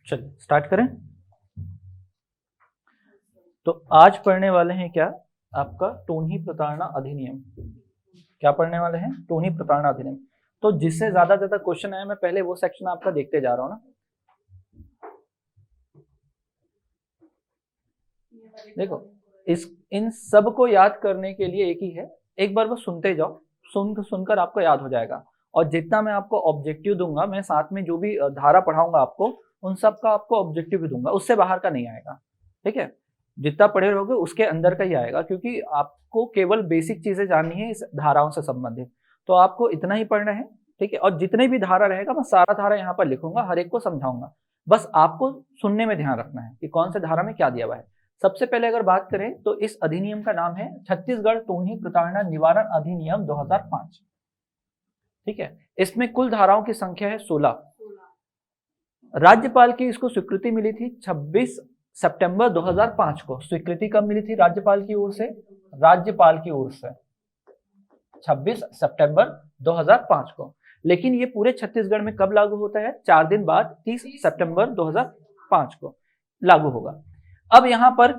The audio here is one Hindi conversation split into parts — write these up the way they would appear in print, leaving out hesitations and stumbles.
चलिए स्टार्ट करें। तो आज पढ़ने वाले हैं क्या, आपका टोनी प्रताड़ना अधिनियम। क्या पढ़ने वाले हैं? टोनी प्रताड़ना अधिनियम। तो जिससे ज्यादा क्वेश्चन आए, मैं पहले वो सेक्शन आपका देखते जा रहा हूं ना। देखो, इन सब को याद करने के लिए एक ही है, एक बार बस सुनते जाओ, सुनकर आपको याद हो जाएगा। और जितना मैं आपको ऑब्जेक्टिव दूंगा, मैं साथ में जो भी धारा पढ़ाऊंगा आपको, उन सब का आपको ऑब्जेक्टिव भी दूंगा, उससे बाहर का नहीं आएगा। ठीक है, जितना पढ़े रहोगे उसके अंदर का ही आएगा, क्योंकि आपको केवल बेसिक चीजें जाननी है इस धाराओं से संबंधित। तो आपको इतना ही पढ़ना है। ठीक है, और जितने भी धारा रहेगा मैं सारा धारा यहाँ पर लिखूंगा, हर एक को समझाऊंगा। बस आपको सुनने में ध्यान रखना है कि कौन से धारा में क्या दिया हुआ है। सबसे पहले अगर बात करें तो इस अधिनियम का नाम है छत्तीसगढ़ टोनी प्रताड़ना निवारण अधिनियम 2005। ठीक है, इसमें कुल धाराओं की संख्या है 16। राज्यपाल की इसको स्वीकृति मिली थी 26 सितंबर 2005 को। स्वीकृति कब मिली थी राज्यपाल की ओर से? राज्यपाल की ओर से 26 सितंबर 2005 को। लेकिन ये पूरे छत्तीसगढ़ में कब लागू होता है? 4 दिन बाद 30 सितंबर 2005 को लागू होगा। अब यहां पर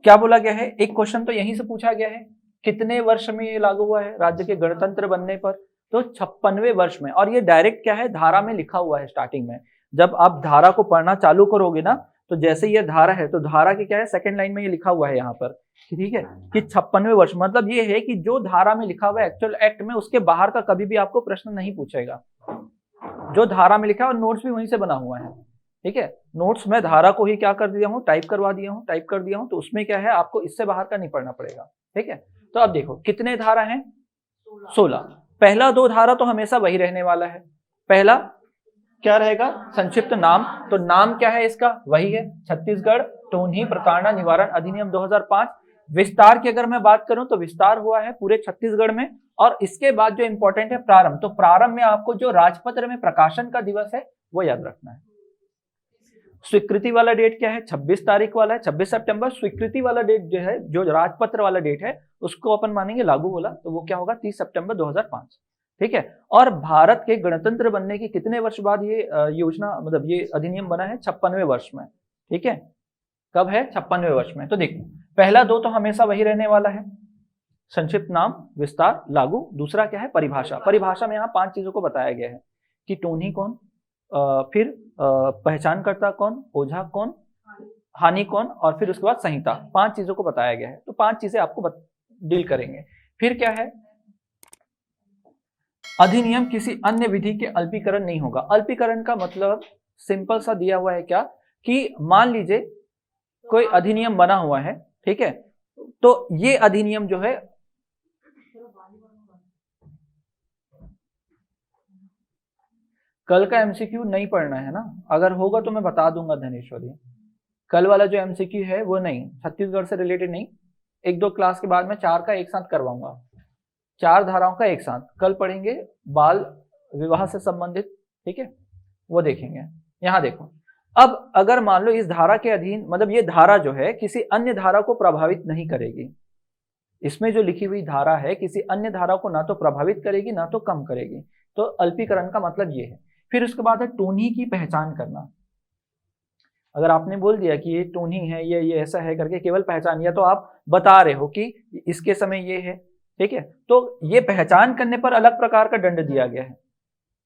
क्या बोला गया है, एक क्वेश्चन तो यहीं से पूछा गया है, कितने वर्ष में ये लागू हुआ है राज्य के गणतंत्र बनने पर? तो 56वें वर्ष में। और ये डायरेक्ट क्या है, धारा में लिखा हुआ है। स्टार्टिंग में जब आप धारा को पढ़ना चालू करोगे ना, तो जैसे ये धारा है, तो धारा के क्या है, सेकंड लाइन में ये लिखा हुआ है यहाँ पर। ठीक है, कि 56वें वर्ष, मतलब ये है कि जो धारा में लिखा हुआ है एक्चुअल एक्ट में, उसके बाहर का कभी भी आपको प्रश्न नहीं पूछेगा। जो धारा में लिखा है, और नोट्स भी वहीं से बना हुआ है। ठीक है, नोट्स में धारा को ही क्या कर दिया हूँ, टाइप कर दिया हूँ, तो उसमें क्या है, आपको इससे बाहर का नहीं पढ़ना पड़ेगा। ठीक है, तो अब देखो कितने धारा हैं? 16। पहला 2 धारा तो हमेशा वही रहने वाला है। पहला क्या रहेगा? संक्षिप्त नाम। तो नाम क्या है इसका? वही है, छत्तीसगढ़ टोनी प्रताड़ना निवारण अधिनियम 2005। विस्तार की अगर मैं बात करूं तो विस्तार हुआ है पूरे छत्तीसगढ़ में। और इसके बाद जो इंपॉर्टेंट है प्रारंभ। तो प्रारंभ में आपको जो राजपत्र में प्रकाशन का दिवस है वो याद रखना है। स्वीकृति वाला डेट क्या है? 26 तारीख वाला है, 26 सितंबर। स्वीकृति वाला डेट जो है, जो राजपत्र वाला डेट है, उसको अपन मानेंगे लागू बोला, तो वो क्या होगा? 30 सितंबर 2005। ठीक है, और भारत के गणतंत्र बनने के कितने वर्ष बाद ये योजना, मतलब ये अधिनियम बना है? 56वें वर्ष में। ठीक है, कब है? 56वें वर्ष में। तो देखो, पहला 2 तो हमेशा वही रहने वाला है, संक्षिप्त नाम, विस्तार, लागू। दूसरा क्या है? परिभाषा। परिभाषा में यहाँ 5 चीजों को बताया गया है कि टोनी कौन, फिर पहचानकर्ता कौन, ओझा कौन, हानि कौन, और फिर उसके बाद संहिता। 5 चीजों को बताया गया है। तो 5 चीजें आपको डील करेंगे। फिर क्या है? अधिनियम किसी अन्य विधि के अल्पीकरण नहीं होगा। अल्पीकरण का मतलब सिंपल सा दिया हुआ है क्या, कि मान लीजिए कोई अधिनियम बना हुआ है, ठीक है, तो ये अधिनियम जो है, कल का एमसीक्यू नहीं पढ़ना है ना, अगर होगा तो मैं बता दूंगा धनेश्वरी। कल वाला जो एमसीक्यू है वो नहीं, छत्तीसगढ़ से रिलेटेड नहीं। 1-2 क्लास के बाद मैं 4 का एक साथ करवाऊंगा, 4 धाराओं का एक साथ कल पढ़ेंगे, बाल विवाह से संबंधित। ठीक है, वो देखेंगे। यहां देखो, अब अगर मान लो इस धारा के अधीन, मतलब ये धारा जो है किसी अन्य धारा को प्रभावित नहीं करेगी। इसमें जो लिखी हुई धारा है किसी अन्य धारा को ना तो प्रभावित करेगी ना तो कम करेगी। तो अल्पीकरण का मतलब ये है। फिर उसके बाद है टोनी की पहचान करना। अगर आपने बोल दिया कि ये टोनी है, ये ऐसा है करके केवल पहचान, या तो आप बता रहे हो कि इसके समय ये है, ठीक है, तो ये पहचान करने पर अलग प्रकार का दंड दिया गया है।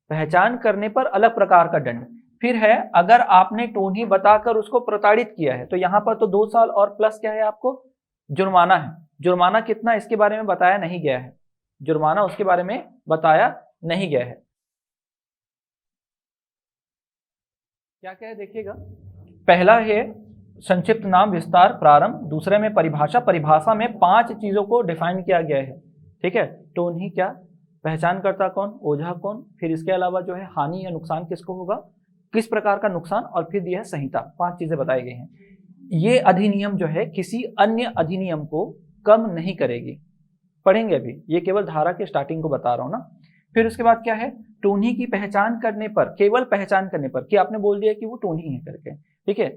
पहचान करने पर अलग प्रकार का दंड। फिर है, अगर आपने टोनी बताकर उसको प्रताड़ित किया है, तो यहां पर तो 2 साल और प्लस क्या है, आपको जुर्माना है। जुर्माना कितना, इसके बारे में बताया नहीं गया है। जुर्माना उसके बारे में बताया नहीं गया है। क्या क्या है देखिएगा, पहला है संक्षिप्त नाम, विस्तार, प्रारंभ। दूसरे में परिभाषा। परिभाषा में 5 चीजों को डिफाइन किया गया है। ठीक है, टोनी क्या, पहचानकर्ता कौन, ओझा कौन, फिर इसके अलावा जो है हानि या नुकसान किसको होगा, किस प्रकार का नुकसान, और फिर दिया है संहिता। 5 चीजें बताई गई हैं। ये अधिनियम जो है किसी अन्य अधिनियम को कम नहीं करेगी। पढ़ेंगे अभी, ये केवल धारा के स्टार्टिंग को बता रहा हूं ना। फिर उसके बाद क्या है, टोनी की पहचान करने पर, केवल पहचान करने पर, कि आपने बोल दिया कि वो टोनी है करके, ठीक है,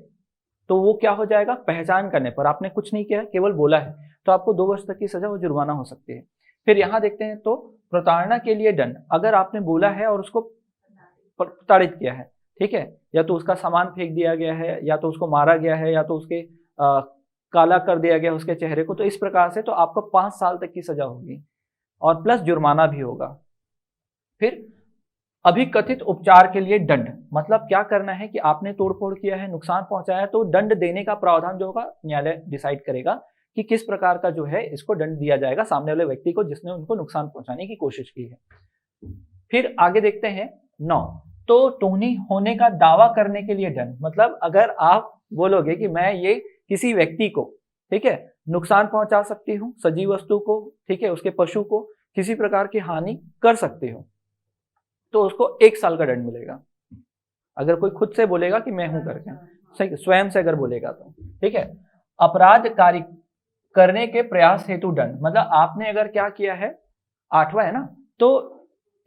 तो वो क्या हो जाएगा, पहचान करने पर। आपने कुछ नहीं किया, केवल बोला है, तो आपको 2 वर्ष तक की सजा व जुर्माना हो सकती है। फिर यहां देखते हैं, तो प्रताड़ना के लिए दंड, अगर आपने बोला है और उसको प्रताड़ित किया है, ठीक है, या तो उसका सामान फेंक दिया गया है, या तो उसको मारा गया है, या तो उसके काला कर दिया गया उसके चेहरे को, तो इस प्रकार से तो आपको 5 साल तक की सजा होगी और प्लस जुर्माना भी होगा। फिर अभिकथित उपचार के लिए दंड, मतलब क्या करना है कि आपने तोड़फोड़ किया है, नुकसान पहुंचाया, तो दंड देने का प्रावधान जो होगा न्यायालय डिसाइड करेगा कि किस प्रकार का जो है इसको दंड दिया जाएगा सामने वाले व्यक्ति को जिसने उनको नुकसान पहुंचाने की कोशिश की है। फिर आगे देखते हैं 9, तो टोनी होने का दावा करने के लिए दंड, मतलब अगर आप बोलोगे कि मैं ये किसी व्यक्ति को, ठीक है, नुकसान पहुंचा सकती हूँ, सजीव वस्तु को, ठीक है, उसके पशु को किसी प्रकार की हानि कर सकती हूँ, तो उसको 1 साल का दंड मिलेगा। अगर कोई खुद से बोलेगा कि मैं हूं करके, सही, स्वयं से अगर बोलेगा तो, ठीक है। अपराध कार्य करने के प्रयास हेतु दंड, मतलब आपने अगर क्या किया है, 8वां है ना, तो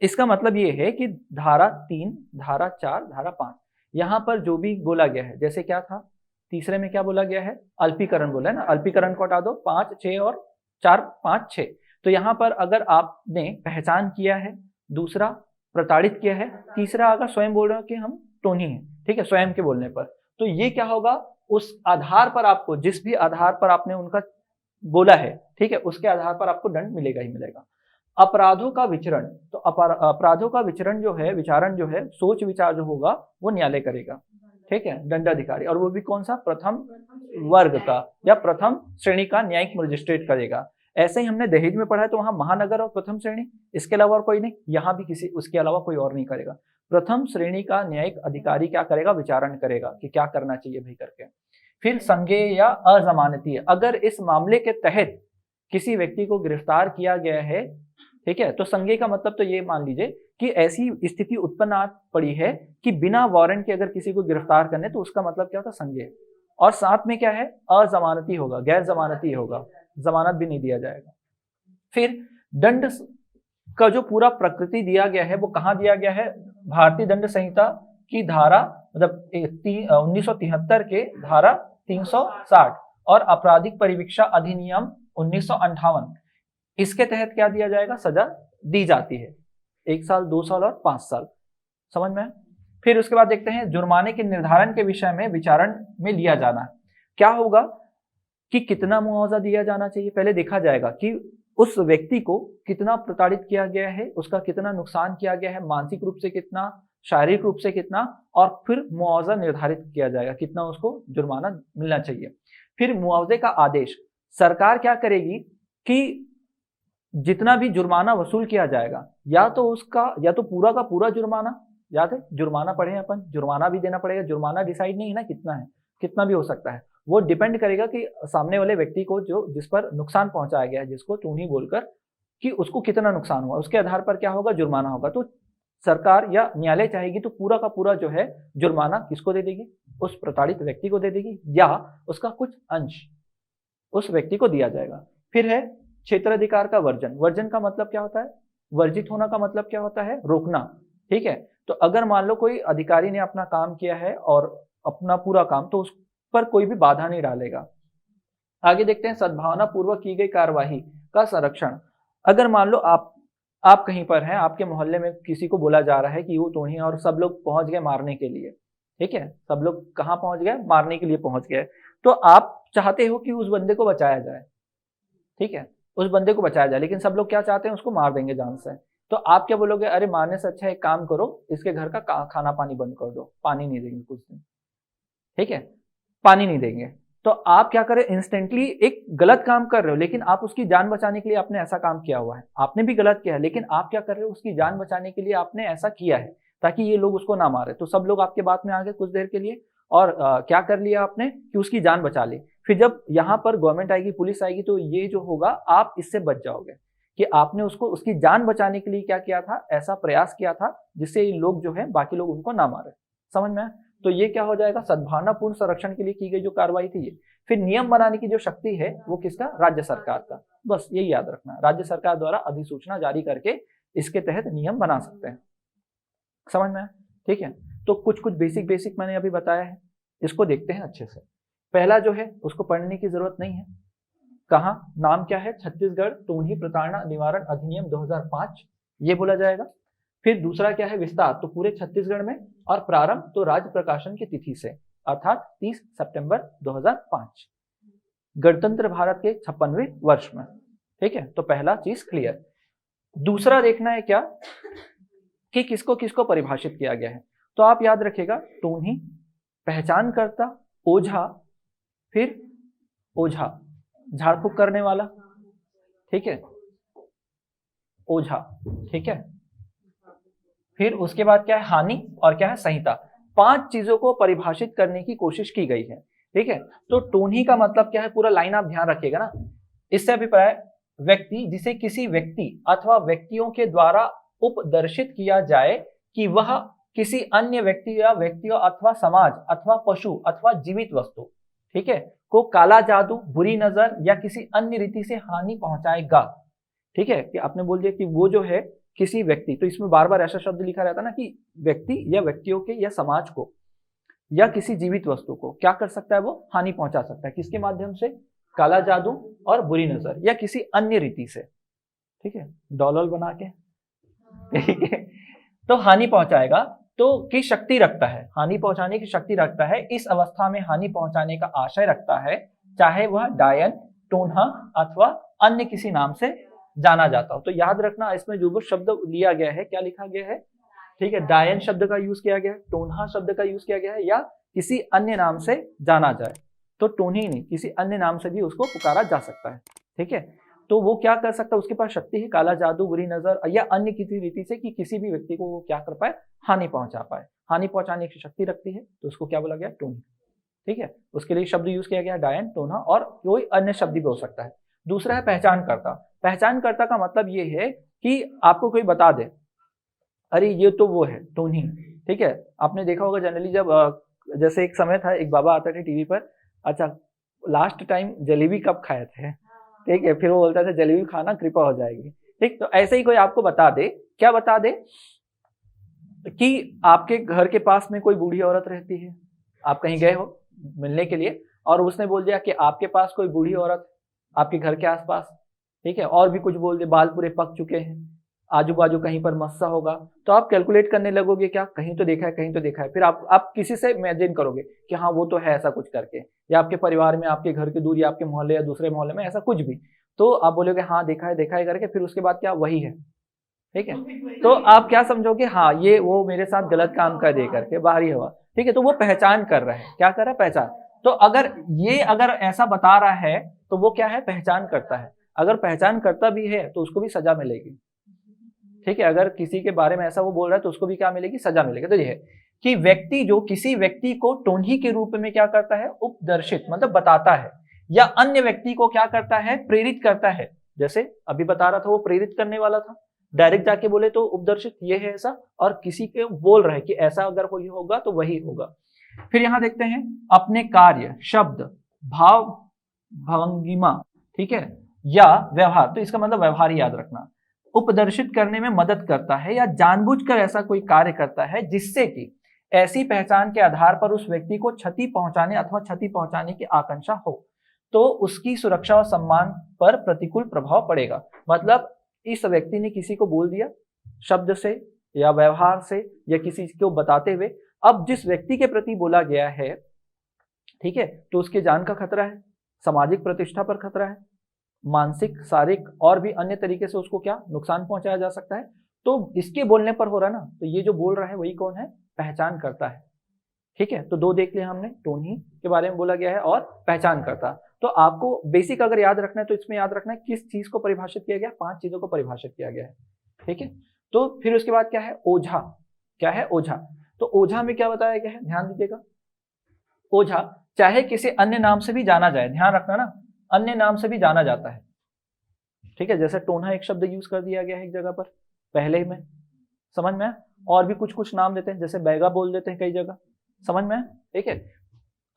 इसका मतलब ये है कि धारा 3, धारा 4, धारा 5, यहां पर जो भी बोला गया है, जैसे क्या था तीसरे में क्या बोला गया है, अल्पीकरण बोला है ना, अल्पीकरण को हटा दो, 5, 6 और 4, 5, 6, तो यहां पर अगर आपने पहचान किया है, दूसरा प्रताड़ित किया है, तीसरा अगर स्वयं बोल रहे हो कि हम टोनी हैं, ठीक है, स्वयं के बोलने पर, तो ये क्या होगा, उस आधार पर आपको, जिस भी आधार पर आपने उनका बोला है, ठीक है, उसके आधार पर आपको दंड मिलेगा ही मिलेगा। अपराधों का विचरण, तो अपराधों का विचरण जो है, विचारण जो है, सोच विचार जो होगा वो न्यायालय करेगा, ठीक है, दंडाधिकारी, और वो भी कौन सा, प्रथम वर्ग का या प्रथम श्रेणी का न्यायिक मजिस्ट्रेट करेगा। ऐसे ही हमने दहेज में पढ़ा है, तो वहां महानगर और प्रथम श्रेणी, इसके अलावा और कोई नहीं, यहाँ भी किसी उसके अलावा कोई और नहीं करेगा। प्रथम श्रेणी का न्यायिक अधिकारी क्या करेगा, विचारण करेगा कि क्या करना चाहिए भाई करके। फिर संज्ञेय या अजमानतीय, अगर इस मामले के तहत किसी व्यक्ति को गिरफ्तार किया गया है, ठीक है, तो संज्ञेय का मतलब तो ये मान लीजिए कि ऐसी स्थिति उत्पन्न आ पड़ी है कि बिना वारंट के अगर किसी को गिरफ्तार करने, तो उसका मतलब क्या होता है, संज्ञेय, और साथ में क्या है, अजमानती होगा, गैर जमानती होगा, जमानत भी नहीं दिया जाएगा। फिर दंड का जो पूरा प्रकृति दिया गया है वो कहाँ दिया गया है, भारतीय दंड संहिता की धारा, मतलब 1973 के धारा 360 और आपराधिक परिवीक्षा अधिनियम 1958, इसके तहत क्या दिया जाएगा, सजा दी जाती है, 1 साल, 2 साल और 5 साल, समझ में। फिर उसके बाद देखते हैं जुर्माने के निर्धारण के विषय में विचारण में लिया जाना, क्या होगा कि कितना मुआवजा दिया जाना चाहिए, पहले देखा जाएगा कि उस व्यक्ति को कितना प्रताड़ित किया गया है, उसका कितना नुकसान किया गया है, मानसिक रूप से कितना, शारीरिक रूप से कितना, और फिर मुआवजा निर्धारित किया जाएगा कितना उसको जुर्माना मिलना चाहिए। फिर मुआवजे का आदेश, सरकार क्या करेगी कि जितना भी जुर्माना वसूल किया जाएगा, या तो उसका, या तो पूरा का पूरा जुर्माना, याद है जुर्माना पढ़े हैं अपन, जुर्माना भी देना पड़ेगा, जुर्माना डिसाइड नहीं है ना कितना है, कितना भी हो सकता है, वो डिपेंड करेगा कि सामने वाले व्यक्ति को जो जिस पर नुकसान पहुंचाया गया है, जिसको टूनी बोलकर, कि उसको कितना नुकसान हुआ, उसके आधार पर क्या होगा, जुर्माना होगा। तो सरकार या न्यायालय चाहेगी तो पूरा का पूरा जो है जुर्माना किसको दे देगी, उस प्रताड़ित व्यक्ति को दे देगी, या उसका कुछ अंश उस व्यक्ति को दिया जाएगा। फिर है क्षेत्राधिकार का वर्जन, वर्जन का मतलब क्या होता है, वर्जित होना का मतलब क्या होता है, रोकना, ठीक है। तो अगर मान लो कोई अधिकारी ने अपना काम किया है और अपना पूरा काम, तो उस पर कोई भी बाधा नहीं डालेगा। आगे देखते हैं सद्भावना पूर्वक की गई कार्यवाही का संरक्षण, अगर मान लो आप कहीं पर हैं, आपके मोहल्ले में किसी को बोला जा रहा है कि वो टोनी है, और सब लोग पहुंच गए मारने के लिए, ठीक है, सब लोग कहाँ पहुंच गए, मारने के लिए पहुंच गए, तो आप चाहते हो कि उस बंदे को बचाया जाए, ठीक है, उस बंदे को बचाया जाए, लेकिन सब लोग क्या चाहते हैं, उसको मार देंगे जान से। तो आप क्या बोलोगे, अरे मारने से अच्छा एक काम करो, इसके घर का खाना पानी बंद कर दो, पानी नहीं देंगे कुछ दिन, ठीक है, पानी नहीं देंगे। तो आप क्या करें, इंस्टेंटली एक गलत काम कर रहे हो, लेकिन आप उसकी जान बचाने के लिए आपने ऐसा काम किया हुआ है, आपने भी गलत किया है, लेकिन आप क्या कर रहे हो, उसकी जान बचाने के लिए आपने ऐसा किया है ताकि ये लोग उसको ना मारे। तो सब लोग आपके बात में आ गए कुछ देर के लिए, और क्या कर लिया आपने कि उसकी जान बचा ली। फिर जब यहाँ पर गवर्नमेंट आएगी, पुलिस आएगी, तो ये जो होगा आप इससे बच जाओगे कि आपने उसको उसकी जान बचाने के लिए क्या किया था, ऐसा प्रयास किया था जिससे ये लोग जो है बाकी लोग उनको ना मारे, समझ में। तो ये क्या हो जाएगा, सद्भावनापूर्ण संरक्षण के लिए की गई जो कार्रवाई थी ये। फिर नियम बनाने की जो शक्ति है वो किसका, राज्य सरकार का, बस यही याद रखना, राज्य सरकार द्वारा अधिसूचना जारी करके इसके तहत नियम बना सकते हैं, समझ में, ठीक है। तो कुछ कुछ बेसिक मैंने अभी बताया है, इसको देखते हैं अच्छे से। पहला जो है उसको पढ़ने की जरूरत नहीं है, कहाँ, नाम क्या है, छत्तीसगढ़ टोनी प्रताड़ना निवारण अधिनियम 2005, ये बोला जाएगा। फिर दूसरा क्या है, विस्तार, तो पूरे छत्तीसगढ़ में और प्रारंभ तो राज्य प्रकाशन की तिथि से अर्थात 30 सितंबर 2005, गणतंत्र भारत के 56वें वर्ष में। ठीक है, तो पहला चीज क्लियर। दूसरा देखना है क्या कि किसको किसको परिभाषित किया गया है। तो आप याद रखिएगा, टोन्ही, पहचानकर्ता, ओझा, फिर ओझा झाड़ फूक करने वाला, ठीक है, ओझा, ठीक है, फिर उसके बाद क्या है हानि और क्या है संहिता। 5 चीजों को परिभाषित करने की कोशिश की गई है। ठीक है, तो टोन्ही का मतलब क्या है, पूरा लाइन आप ध्यान रखिएगा ना। इससे अभिप्राय व्यक्ति जिसे किसी व्यक्ति अथवा व्यक्तियों के द्वारा उपदर्शित किया जाए कि वह किसी अन्य व्यक्ति या व्यक्तियों अथवा समाज अथवा पशु अथवा जीवित वस्तु, ठीक है, को काला जादू, बुरी नजर या किसी अन्य रीति से हानि पहुंचाएगा। ठीक है, कि आपने बोल दिया कि वो जो है किसी व्यक्ति, तो इसमें बार बार ऐसा शब्द लिखा रहता ना कि व्यक्ति या व्यक्तियों के या समाज को या किसी जीवित वस्तु को क्या कर सकता है, वो हानि पहुंचा सकता है। किसके माध्यम से? काला जादू और बुरी नजर या किसी अन्य रीति से। ठीक है, डॉलर बना के, ठीक है, तो हानि पहुंचाएगा तो की शक्ति रखता है, हानि पहुंचाने की शक्ति रखता है। इस अवस्था में हानि पहुंचाने का आशय रखता है, चाहे वह डायन, टोन्हा अथवा अन्य किसी नाम से जाना जाता हो। तो याद रखना, इसमें जो शब्द लिया गया है, क्या लिखा गया है, ठीक है, डायन शब्द का यूज किया गया है, टोन्हा शब्द का यूज किया गया है, या किसी अन्य नाम से जाना जाए। तो टोन्ही नहीं, किसी अन्य नाम से भी उसको पुकारा जा सकता है। ठीक है, तो वो क्या कर सकता है, उसके पास शक्ति है काला जादू, बुरी नजर या अन्य किसी रीति से कि किसी भी व्यक्ति को वो क्या कर पाए, हानि पहुंचा पाए। हानि पहुंचाने की शक्ति रखती है, तो उसको क्या बोला गया, टोन्ही। ठीक है, उसके लिए शब्द यूज किया गया डायन, टोन्हा और कोई अन्य शब्द भी हो सकता है। दूसरा है पहचानकर्ता। पहचानकर्ता का मतलब ये है कि आपको कोई बता दे, अरे ये तो वो है टोन्ही। ठीक है, आपने देखा होगा जनरली जब जैसे एक समय था, एक बाबा आता थे टीवी पर, अच्छा लास्ट टाइम जलेबी कब खाए थे, ठीक है, फिर वो बोलता था जलेबी खाना कृपा हो जाएगी। ठीक, तो ऐसे ही कोई आपको बता दे, क्या बता दे कि आपके घर के पास में कोई बूढ़ी औरत रहती है, आप कहीं गए हो मिलने के लिए और उसने बोल दिया कि आपके पास कोई बूढ़ी औरत आपके घर के आसपास, ठीक है, और भी कुछ बोल दे, बाल पूरे पक चुके हैं, आजू बाजू कहीं पर मस्सा होगा, तो आप कैलकुलेट करने लगोगे, क्या कहीं तो देखा है, कहीं तो देखा है। फिर आप किसी से इमेजिन करोगे कि हाँ वो तो है ऐसा कुछ करके, या आपके परिवार में, आपके घर के दूर, या आपके मोहल्ले या दूसरे मोहल्ले में ऐसा कुछ भी, तो आप बोलोगे हाँ देखा है करके, फिर उसके बाद क्या वही है। ठीक है, तो आप क्या समझोगे, हाँ ये वो मेरे साथ गलत काम कर दे करके, बाहरी हवा। ठीक है, तो वो पहचान कर रहा है, क्या कर रहा है, पहचान। तो अगर ऐसा बता रहा है तो वो क्या है, पहचान करता है। अगर पहचान करता भी है तो उसको भी सजा मिलेगी। ठीक है, अगर किसी के बारे में ऐसा वो बोल रहा है तो उसको भी क्या मिलेगी, सजा मिलेगी। तो ये है कि व्यक्ति जो किसी व्यक्ति को टोन्ही के रूप में क्या करता है, उपदर्शित मतलब बताता है, या अन्य व्यक्ति को क्या करता है, प्रेरित करता है। जैसे अभी बता रहा था, वो प्रेरित करने वाला था, डायरेक्ट जाके बोले तो उपदर्शित ये है ऐसा, और किसी के बोल रहे कि ऐसा अगर कोई होगा तो वही होगा। फिर यहां देखते हैं अपने कार्य, शब्द, भाव, भंगिमा, ठीक है, या व्यवहार, तो इसका मतलब व्यवहार ही याद रखना, उपदर्शित करने में मदद करता है या जानबूझकर ऐसा कोई कार्य करता है जिससे कि ऐसी पहचान के आधार पर उस व्यक्ति को क्षति पहुंचाने अथवा क्षति पहुंचाने की आकांक्षा हो, तो उसकी सुरक्षा और सम्मान पर प्रतिकूल प्रभाव पड़ेगा। मतलब इस व्यक्ति ने किसी को बोल दिया शब्द से या व्यवहार से या किसी को बताते हुए, अब जिस व्यक्ति के प्रति बोला गया है, ठीक है, तो उसके जान का खतरा है, सामाजिक प्रतिष्ठा पर खतरा है, मानसिक, शारीरिक और भी अन्य तरीके से उसको क्या नुकसान पहुंचाया जा सकता है। तो इसके बोलने पर हो रहा है ना, तो ये जो बोल रहा है वही कौन है, पहचान करता है। ठीक है, तो दो देख लिया हमने, टोन्ही के बारे में बोला गया है और पहचान करता। तो आपको बेसिक अगर याद रखना है तो इसमें याद रखना है किस चीज को परिभाषित किया गया, 5 चीजों को परिभाषित किया गया है। ठीक है, तो फिर उसके बाद क्या है, ओझा। क्या है, ओझा। तो ओझा में क्या बताया गया है, ध्यान दीजिएगा, ओझा चाहे किसी अन्य नाम से भी जाना जाए, ध्यान रखना ना, अन्य नाम से भी जाना जाता है। ठीक है, जैसे टोन्हा एक शब्द यूज कर दिया गया है एक जगह पर पहले ही में, समझ में, और भी कुछ कुछ नाम देते हैं, जैसे बैगा बोल देते हैं कई जगह, समझ में। ठीक है,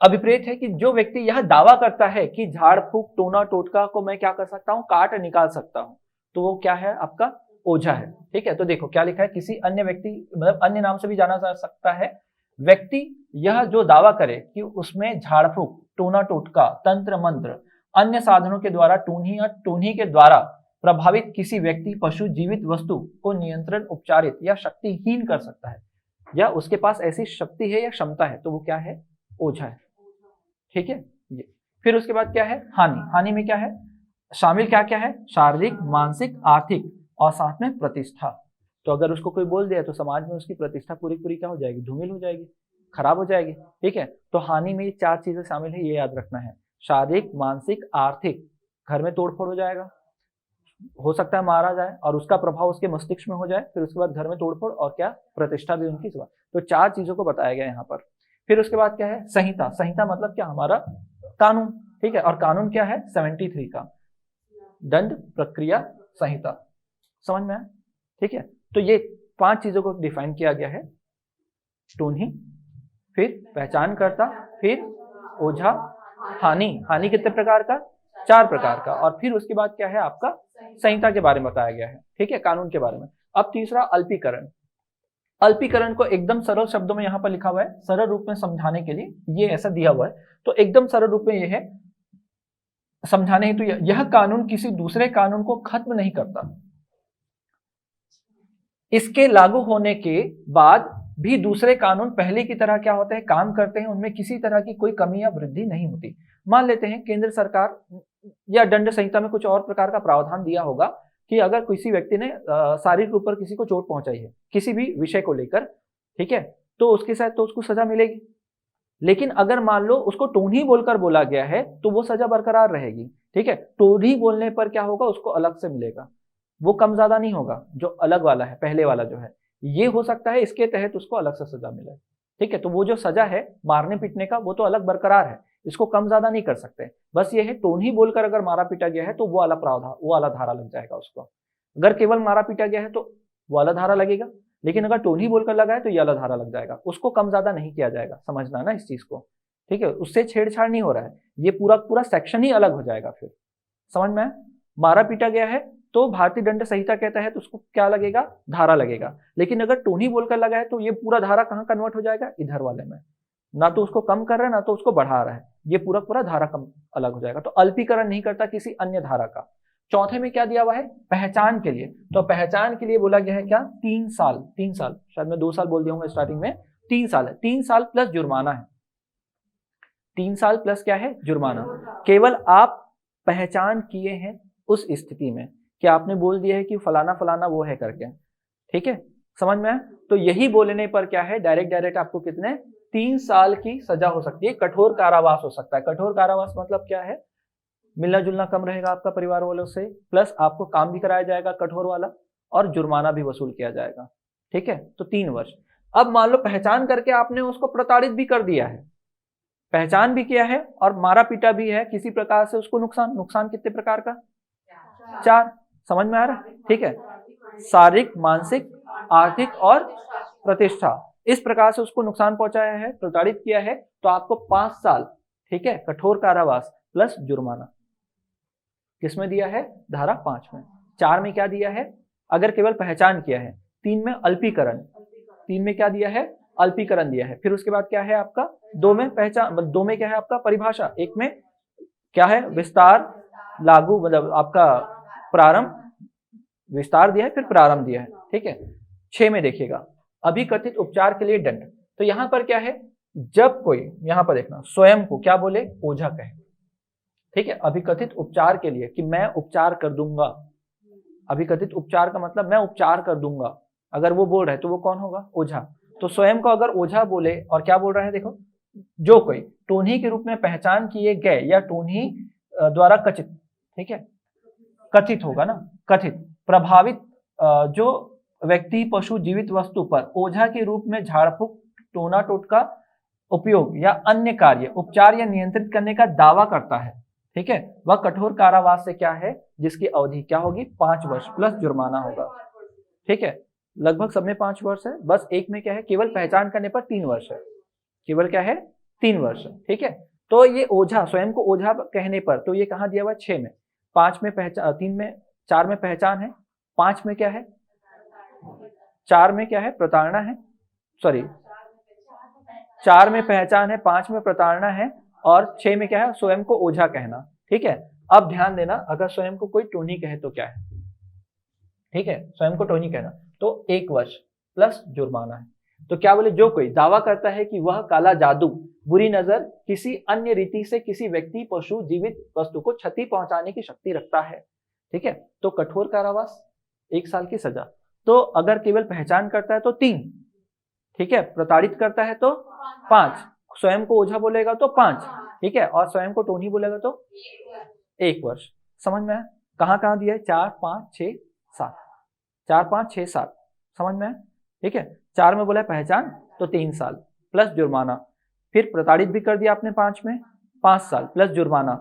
अभिप्रेत है कि जो व्यक्ति यह दावा करता है कि झाड़ फूक, टोना टोटका को मैं क्या कर सकता हूं, काट निकाल सकता हूं, तो वो क्या है, आपका ओझा है। ठीक है, तो देखो क्या लिखा है, किसी अन्य व्यक्ति मतलब अन्य नाम से भी जाना जा सकता है, व्यक्ति यह जो दावा करे कि उसमें झाड़ फूक, टोना टोटका, तंत्र मंत्र, अन्य साधनों के द्वारा टोन्ही या टोन्ही के द्वारा प्रभावित किसी व्यक्ति, पशु, जीवित वस्तु को नियंत्रण, उपचारित या शक्तिहीन कर सकता है। या उसके पास ऐसी शक्ति है या क्षमता है तो वो क्या है, ओझा है। ठीक है ये। फिर उसके बाद क्या है, हानि। हानि में क्या है शामिल, क्या क्या है, शारीरिक, मानसिक, आर्थिक और साथ में प्रतिष्ठा। तो अगर उसको कोई बोल दिया तो समाज में उसकी प्रतिष्ठा पूरी पूरी क्या हो जाएगी, धूमिल हो जाएगी, खराब हो जाएगी। ठीक है, तो हानि में ये 4 चीजें शामिल है, ये याद रखना है। शारीरिक, मानसिक, आर्थिक, घर में तोड़फोड़ हो जाएगा, हो सकता है मारा जाए और उसका प्रभाव उसके मस्तिष्क में हो जाए, फिर उसके बाद घर में तोड़फोड़ और क्या, प्रतिष्ठा भी उनकी। तो 4 चीजों को बताया गया यहाँ पर। फिर उसके बाद क्या है, संहिता। संहिता मतलब क्या, हमारा कानून। ठीक है, और कानून क्या है, 73 का दंड प्रक्रिया संहिता। समझ में आया? ठीक है, तो ये 5 चीजों को डिफाइन किया गया है, टोन्ही, फिर पहचानकर्ता, फिर ओझा, हानि। हानि कितने प्रकार का, 4 प्रकार का, और फिर उसके बाद क्या है आपका संहिता के बारे में बताया गया है। ठीक है, कानून के बारे में। अब तीसरा अल्पीकरण। अल्पीकरण को एकदम सरल शब्दों में यहाँ पर लिखा हुआ है, सरल रूप में समझाने के लिए ये ऐसा दिया हुआ है, तो एकदम सरल रूप में ये है समझाने हेतु, यह कानून किसी दूसरे कानून को खत्म नहीं करता, इसके लागू होने के बाद भी दूसरे कानून पहले की तरह क्या होते हैं, काम करते हैं, उनमें किसी तरह की कोई कमी या वृद्धि नहीं होती। मान लेते हैं केंद्र सरकार या दंड संहिता में कुछ और प्रकार का प्रावधान दिया होगा कि अगर किसी व्यक्ति ने शारीरिक रूप पर किसी को चोट पहुंचाई है किसी भी विषय को लेकर, ठीक है, तो उसके साथ तो उसको सजा मिलेगी। लेकिन अगर मान लो उसको टोन्ही बोलकर बोला गया है तो वो सजा बरकरार रहेगी। ठीक है, टोन्ही बोलने पर क्या होगा, उसको अलग से मिलेगा, वो कम ज्यादा नहीं होगा। जो अलग वाला है, पहले वाला जो है, ये हो सकता है इसके तहत उसको अलग से सजा मिले। ठीक है, तो वो जो सजा है मारने पीटने का वो तो अलग बरकरार है, इसको कम ज्यादा नहीं कर सकते। बस ये है टोन्ही बोलकर अगर मारा पीटा गया है तो वो वाला प्रावधान, वो वाला धारा लग जाएगा उसको। अगर केवल मारा पीटा गया है तो वो वाला धारा लगेगा, लेकिन अगर टोन्ही बोलकर लगा है तो ये वाला धारा लग जाएगा, उसको कम ज्यादा नहीं किया जाएगा। समझना ना इस चीज को। ठीक है, उससे छेड़छाड़ नहीं हो रहा है, ये पूरा पूरा सेक्शन ही अलग हो जाएगा फिर। समझ में? मारा पीटा गया है तो भारतीय दंड संहिता कहता है तो उसको क्या लगेगा, धारा लगेगा। लेकिन अगर टोन्ही बोलकर लगा है तो ये पूरा धारा कहाँ कन्वर्ट हो जाएगा, इधर वाले में। ना तो उसको कम कर रहा है ना तो उसको बढ़ा रहा है, ये पूरा पूरा धारा कम अलग हो जाएगा। तो अल्पीकरण नहीं करता किसी अन्य धारा का। चौथे में क्या दिया हुआ है, पहचान के लिए। तो पहचान के लिए बोला गया है क्या, 3 साल। 3 साल, शायद मैं 2 साल बोल दिया हूँ स्टार्टिंग में, 3 साल है। 3 साल प्लस जुर्माना है, 3 साल प्लस क्या है, जुर्माना। केवल आप पहचान किए हैं उस स्थिति में कि आपने बोल दिया है कि फलाना फलाना वो है करके। ठीक है, समझ में? तो यही बोलने पर क्या है, डायरेक्ट आपको कितने, 3 साल की सजा हो सकती है, कठोर कारावास हो सकता है। कठोर कारावास मतलब क्या है, मिलना जुलना कम रहेगा आपका परिवार वालों से, प्लस आपको काम भी कराया जाएगा कठोर वाला, और जुर्माना भी वसूल किया जाएगा। ठीक है, तो 3 वर्ष। अब मान लो पहचान करके आपने उसको प्रताड़ित भी कर दिया है, पहचान भी किया है और मारा पीटा भी है किसी प्रकार से, उसको नुकसान। नुकसान कितने प्रकार का, 4। समझ में आ रहा है? ठीक है, शारीरिक, मानसिक, आर्थिक और प्रतिष्ठा, इस प्रकार से उसको नुकसान पहुंचाया है, प्रताड़ित किया है, तो आपको 5 साल, ठीक है, कठोर कारावास प्लस जुर्माना। किसमें दिया है, धारा 5 में। 4 में क्या दिया है, अगर केवल पहचान किया है। 3 में अल्पीकरण, 3 में क्या दिया है, अल्पीकरण दिया है। फिर उसके बाद क्या है आपका, 2 में पहचान, 2 में क्या है आपका परिभाषा, 1 में क्या है, विस्तार, लागू, मतलब आपका प्रारंभ, विस्तार दिया है, फिर प्रारंभ दिया है। ठीक है, 6 में देखिएगा, अभिकथित उपचार के लिए दंड। तो यहां पर क्या है, जब कोई, यहां पर देखना, स्वयं को क्या बोले, ओझा कहे। ठीक है, अभिकथित उपचार के लिए, कि मैं उपचार कर दूंगा। अभिकथित उपचार का मतलब मैं उपचार कर दूंगा, अगर वो बोल रहे तो वो कौन होगा, ओझा। तो स्वयं को अगर ओझा बोले, और क्या बोल रहे हैं देखो, जो कोई टोन्ही के रूप में पहचान किए गए या टोन्ही द्वारा कथित, ठीक है, कथित होगा ना, कथित प्रभावित जो व्यक्ति, पशु, जीवित वस्तु पर ओझा के रूप में झाड़ फूक, टोना टोटका उपयोग या अन्य कार्य, उपचार या नियंत्रित करने का दावा करता है, ठीक है, वह कठोर कारावास से क्या है, जिसकी अवधि क्या होगी, 5 वर्ष प्लस जुर्माना होगा। ठीक है, लगभग सब में 5 वर्ष है, बस एक में क्या है, केवल पहचान करने पर 3 वर्ष है, केवल क्या है, 3 वर्ष। ठीक है, तो ये ओझा, स्वयं को ओझा कहने पर, तो ये कहाँ दिया हुआ है, 6 में। 5 में पहचान, 3 में, 4 में पहचान है, 5 में क्या है, 4 में क्या है, प्रताड़ना है, सॉरी 4 में पहचान है, 5 में प्रताड़ना है, और 6 में क्या है, स्वयं को ओझा कहना। ठीक है, अब ध्यान देना, अगर स्वयं को कोई टोनी कहे तो क्या है, ठीक है, स्वयं को टोनी कहना, तो 1 वर्ष प्लस जुर्माना है। तो क्या बोले, जो कोई दावा करता है कि वह काला जादू, बुरी नजर, किसी अन्य रीति से किसी व्यक्ति, पशु, जीवित वस्तु को क्षति पहुंचाने की शक्ति रखता है, ठीक है, तो कठोर कारावास, 1 साल की सजा। तो अगर केवल पहचान करता है तो 3, ठीक है, प्रताड़ित करता है तो 5, स्वयं को ओझा बोलेगा तो 5, ठीक है, और स्वयं को टोनी बोलेगा तो 1 वर्ष। समझ में आया? कहाँ कहाँ दिया है? 4, 5, 6, 7, 4, 5, 6, 7, समझ में आया? ठीक है, 4 में बोला पहचान तो 3 साल प्लस जुर्माना, फिर प्रताड़ित भी कर दिया आपने 5 में, 5 साल प्लस जुर्माना,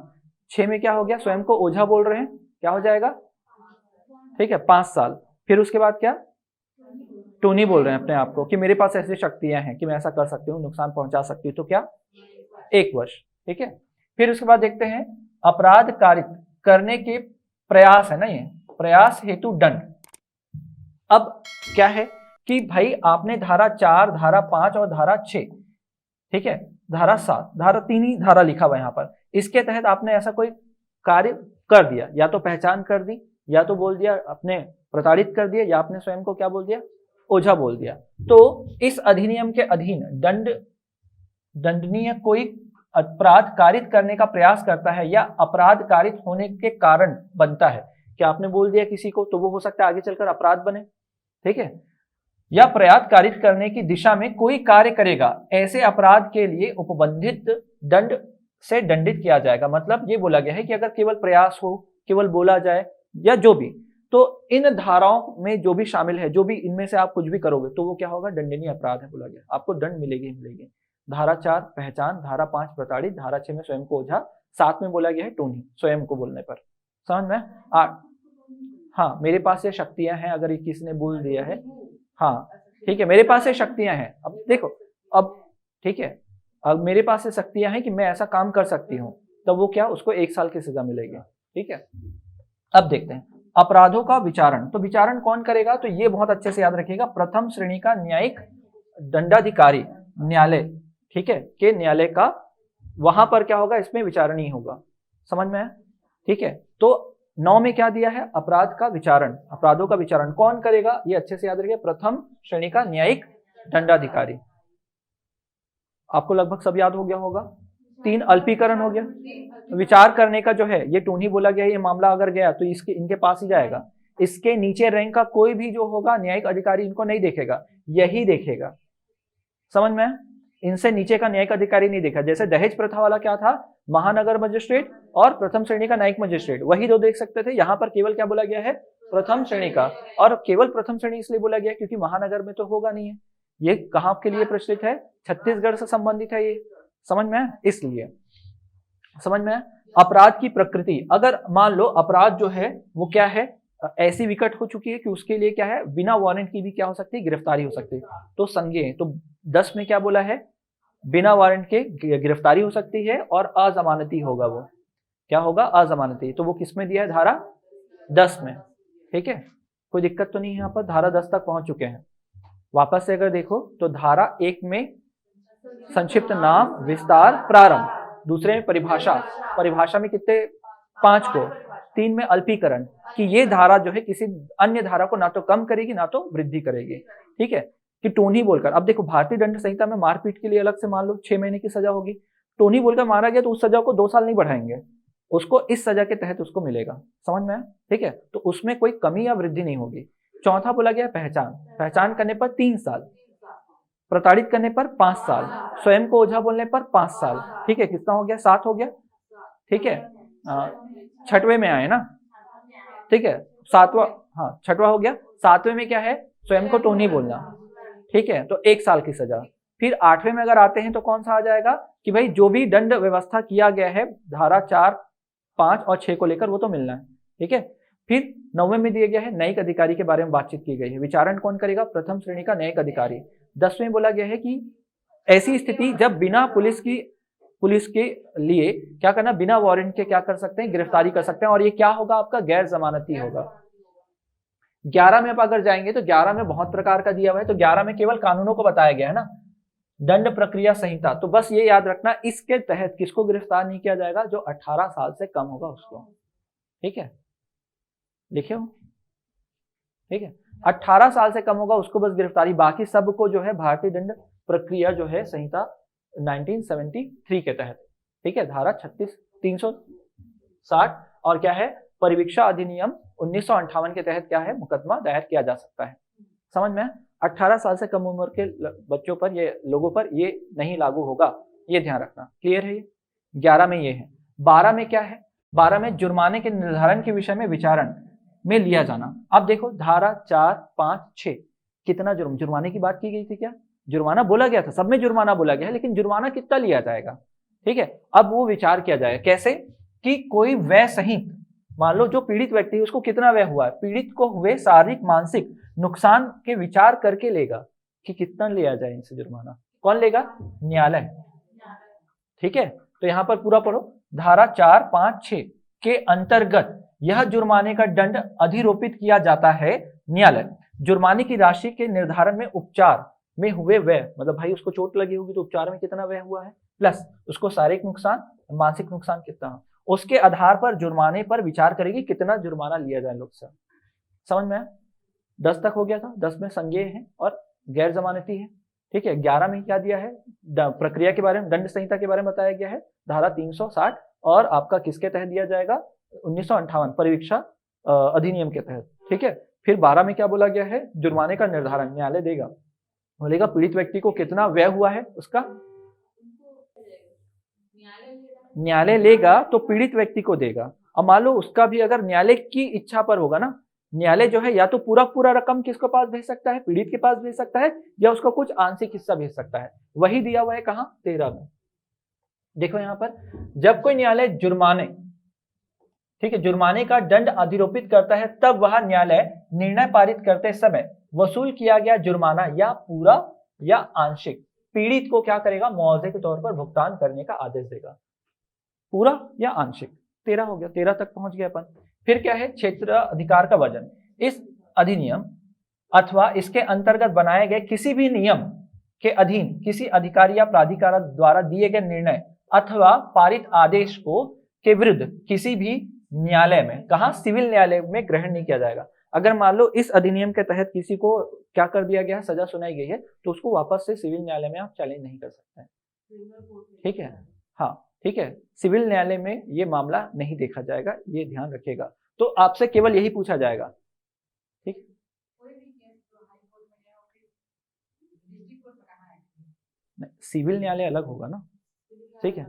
6 में क्या हो गया, स्वयं को ओझा बोल रहे हैं, क्या हो जाएगा, ठीक है, 5 साल, फिर उसके बाद क्या, टोनी बोल रहे हैं अपने आप को कि मेरे पास ऐसी शक्तियां हैं कि मैं ऐसा कर सकती हूँ, नुकसान पहुंचा सकती हूँ, तो क्या, 1 वर्ष, ठीक है। फिर उसके बाद देखते हैं अपराध कारित करने के प्रयास, है ना, ये प्रयास हेतु दंड। अब क्या है कि भाई आपने धारा 4, धारा 5 और धारा 6, ठीक है, धारा 7, धारा 3 ही धारा लिखा हुआ यहाँ पर, इसके तहत आपने ऐसा कोई कार्य कर दिया, या तो पहचान कर दी, या तो बोल दिया आपने प्रताड़ित कर दिया, या आपने स्वयं को क्या बोल दिया, ओझा बोल दिया, तो इस अधिनियम के अधीन दंडनीय कोई अपराध कारित करने का प्रयास करता है या अपराध कारित होने के कारण बनता है, कि आपने बोल दिया किसी को तो वो हो सकता है आगे चलकर अपराध बने, ठीक है, या प्रयास कारित करने की दिशा में कोई कार्य करेगा, ऐसे अपराध के लिए उपबंधित दंड से दंडित किया जाएगा। मतलब ये बोला गया है कि अगर केवल प्रयास हो, केवल बोला जाए या जो भी, तो इन धाराओं में जो भी शामिल है, जो भी इनमें से आप कुछ भी करोगे तो वो क्या होगा, दंडनीय अपराध है बोला गया, आपको दंड मिलेगी मिलेगी। धारा 4 पहचान, धारा 5 प्रताड़ित, धारा 6 में स्वयं को ओझा, 7 में बोला गया है टोनी, स्वयं को बोलने पर, समझ में। 8, हाँ मेरे पास ये शक्तियां हैं, अगर किसी ने बोल दिया है, हाँ ठीक है, मेरे पास ये शक्तियां हैं, अब देखो, अब ठीक है, अब मेरे पास ये शक्तियां हैं कि मैं ऐसा काम कर सकती हूँ, तो वो क्या, उसको 1 साल की सजा मिलेगी, ठीक है। अब देखते हैं अपराधों का विचारण, तो विचारण कौन करेगा, तो ये बहुत अच्छे से याद रखिएगा, प्रथम श्रेणी का न्यायिक दंडाधिकारी, न्यायालय, ठीक है, के न्यायालय का, वहां पर क्या होगा, इसमें विचारण ही होगा, समझ में है, ठीक है। तो 9 में क्या दिया है, अपराध का विचारण, अपराधों का विचारण कौन करेगा, ये अच्छे से याद रखिए, प्रथम श्रेणी का न्यायिक दंडाधिकारी, आपको लगभग सब याद हो गया होगा। 3 अल्पीकरण हो गया, विचार करने का जो है, ये टोनी बोला गया, ये मामला अगर गया तो इसके इनके पास ही जाएगा, इसके नीचे रैंक का कोई भी जो होगा न्यायिक अधिकारी इनको नहीं देखेगा, यही देखेगा, समझ में, इनसे नीचे का न्यायिक अधिकारी नहीं देखा। जैसे दहेज प्रथा वाला क्या था, महानगर मजिस्ट्रेट और प्रथम श्रेणी का न्यायिक मजिस्ट्रेट, वही 2 देख सकते थे, यहाँ पर केवल क्या बोला गया है, प्रथम श्रेणी का, और केवल प्रथम श्रेणी इसलिए बोला गया क्योंकि महानगर में तो होगा नहीं है, ये कहाँ के लिए प्रचलित है, छत्तीसगढ़ से संबंधित है ये, समझ में, इसलिए समझ में। अपराध की प्रकृति, अगर मान लो अपराध जो है वो क्या है, ऐसी विकट हो चुकी है कि उसके लिए क्या है, बिना वारंट की भी क्या हो सकती है, गिरफ्तारी हो सकती है, तो संज्ञेय, तो 10 में क्या बोला है, बिना वारंट के गिरफ्तारी हो सकती है, और अजमानती होगा, वो क्या होगा, अजमानती, तो वो किसमें दिया है, धारा 10 में, ठीक है, कोई दिक्कत तो नहीं है यहाँ पर, धारा 10 तक पहुंच चुके हैं। वापस से अगर देखो तो धारा 1 में संक्षिप्त नाम, विस्तार, प्रारंभ, दूसरे में परिभाषा, परिभाषा में कितने, 5 को, 3 में अल्पीकरण, कि ये धारा जो है किसी अन्य धारा को ना तो कम करेगी ना तो वृद्धि करेगी, ठीक है, कि टोनी बोलकर, अब देखो भारतीय दंड संहिता में मारपीट के लिए अलग से मान लो 6 महीने की सजा होगी, टोनी बोलकर मारा गया तो उस सजा को 2 साल नहीं बढ़ाएंगे, उसको इस सजा के तहत उसको मिलेगा, समझ में, ठीक है, तो उसमें कोई कमी या वृद्धि नहीं होगी। चौथा बोला गया पहचान, पहचान करने पर 3 साल, प्रताड़ित करने पर 5 साल, स्वयं को ओझा बोलने पर 5 साल, ठीक है, कितना हो गया, 7 हो गया, ठीक है, 6वें में आए ना, ठीक है, 7वां, हाँ 6वां हो गया, 7वें में क्या है, स्वयं को टोनी बोलना, ठीक है, तो 1 साल की सजा। फिर 8वें में अगर आते हैं तो कौन सा आ जाएगा, कि भाई जो भी दंड व्यवस्था किया गया है धारा 4, 5 और 6 को लेकर वो तो मिलना है, ठीक है। फिर 9वें में दिया गया है न्यायिक अधिकारी के बारे में बातचीत की गई है, विचारण कौन करेगा, प्रथम श्रेणी का न्यायिक अधिकारी। 10वें बोला गया है कि ऐसी स्थिति जब बिना पुलिस के लिए क्या करना, बिना वारंट के क्या कर सकते हैं, गिरफ्तारी कर सकते हैं, और ये क्या होगा, आपका गैर जमानती होगा। 11 में आप अगर जाएंगे तो 11 में बहुत प्रकार का दिया हुआ है, तो 11 में केवल कानूनों को बताया गया है ना, दंड प्रक्रिया संहिता, तो बस ये याद रखना, इसके तहत किसको गिरफ्तार नहीं किया जाएगा, जो 18 साल से कम होगा उसको, ठीक है, लिखे हो, ठीक है। 18 साल से कम होगा उसको बस गिरफ्तारी, बाकी सबको जो है भारतीय दंड प्रक्रिया जो है संहिता 1973 के तहत, ठीक है, धारा 36 360 और क्या है परिवीक्षा अधिनियम 1958 के तहत क्या है मुकदमा दायर किया जा सकता है। समझ में? 18 साल से कम उम्र के बच्चों पर, ये लोगों पर ये नहीं लागू होगा, ये ध्यान रखना। क्लियर है? 11 में ये है। 12 में क्या है? 12 में जुर्माने के निर्धारण के विषय में विचारण में लिया जाना। अब देखो धारा 4, 5, 6 कितना जुर्माने की बात की गई थी क्या? जुर्माना बोला गया था, सब में जुर्माना बोला गया है, लेकिन जुर्माना कितना लिया जाएगा, ठीक है। अब वो विचार किया जाएगा कैसे कि कोई व्यय सहित, मान लो जो पीड़ित व्यक्ति है उसको कितना व्यय हुआ है, पीड़ित को हुए शारीरिक मानसिक नुकसान के विचार करके लेगा कि कितना लिया जाए इनसे जुर्माना। कौन लेगा? न्यायालय, ठीक है। तो यहां पर पूरा पढ़ो, धारा 4, 5, 6 के अंतर्गत यह जुर्माने का दंड अधिरोपित किया जाता है न्यायालय। जुर्माने की राशि के निर्धारण में उपचार में हुए व्यय, मतलब भाई उसको चोट लगी होगी तो उपचार में कितना व्यय हुआ है, प्लस उसको शारीरिक नुकसान मानसिक नुकसान कितना, उसके आधार पर जुर्माने पर विचार करेगी कितना जुर्माना लिया जाए लोग से। समझ में? 10 तक हो गया था। 10 में संज्ञेय है और गैर जमानती है, ठीक है। 11 में क्या दिया है? प्रक्रिया के बारे में, दंड संहिता के बारे में बताया गया है, धारा 360 और आपका किसके तहत दिया जाएगा? 1958 परिवीक्षा अधिनियम के तहत, ठीक है। फिर 12 में क्या बोला गया है? जुर्माने का निर्धारण न्यायालय देगा, बोलेगा पीड़ित व्यक्ति को कितना व्यय हुआ है उसका न्यायालय लेगा तो पीड़ित व्यक्ति को देगा। अब मान लो उसका भी अगर न्यायालय की इच्छा पर होगा ना, न्यायालय जो है या तो पूरा पूरा रकम किसके पास भेज सकता है, पीड़ित के पास भेज सकता है, या उसका कुछ आंशिक हिस्सा भेज सकता है। वही दिया हुआ है कहां? 13 में। देखो यहां पर, जब कोई न्यायालय जुर्माने, ठीक है, जुर्माने का दंड अधिरोपित करता है तब वह न्यायालय निर्णय पारित करते समय वसूल किया गया जुर्माना या पूरा या आंशिक पीड़ित को क्या करेगा? मुआवजे के तौर पर भुगतान करने का आदेश देगा, पूरा या आंशिक। 13 हो गया, 13 तक पहुंच गया अपन। फिर क्या है? क्षेत्र अधिकार का वजन। इस अधिनियम अथवा इसके अंतर्गत बनाए गए किसी भी नियम के अधीन किसी अधिकारी या प्राधिकार द्वारा दिए गए निर्णय अथवा पारित आदेश को के विरुद्ध किसी भी न्यायालय में, कहा? सिविल न्यायालय में ग्रहण नहीं किया जाएगा। अगर मान लो इस अधिनियम के तहत किसी को क्या कर दिया गया, सजा सुनाई गई है, तो उसको वापस से सिविल न्यायालय में आप चैलेंज नहीं कर सकते हैं, ठीक है। हाँ, ठीक है, सिविल न्यायालय में ये मामला नहीं देखा जाएगा, ये ध्यान रखिएगा। तो आपसे केवल यही पूछा जाएगा, ठीक। सिविल न्यायालय अलग होगा ना, ठीक है,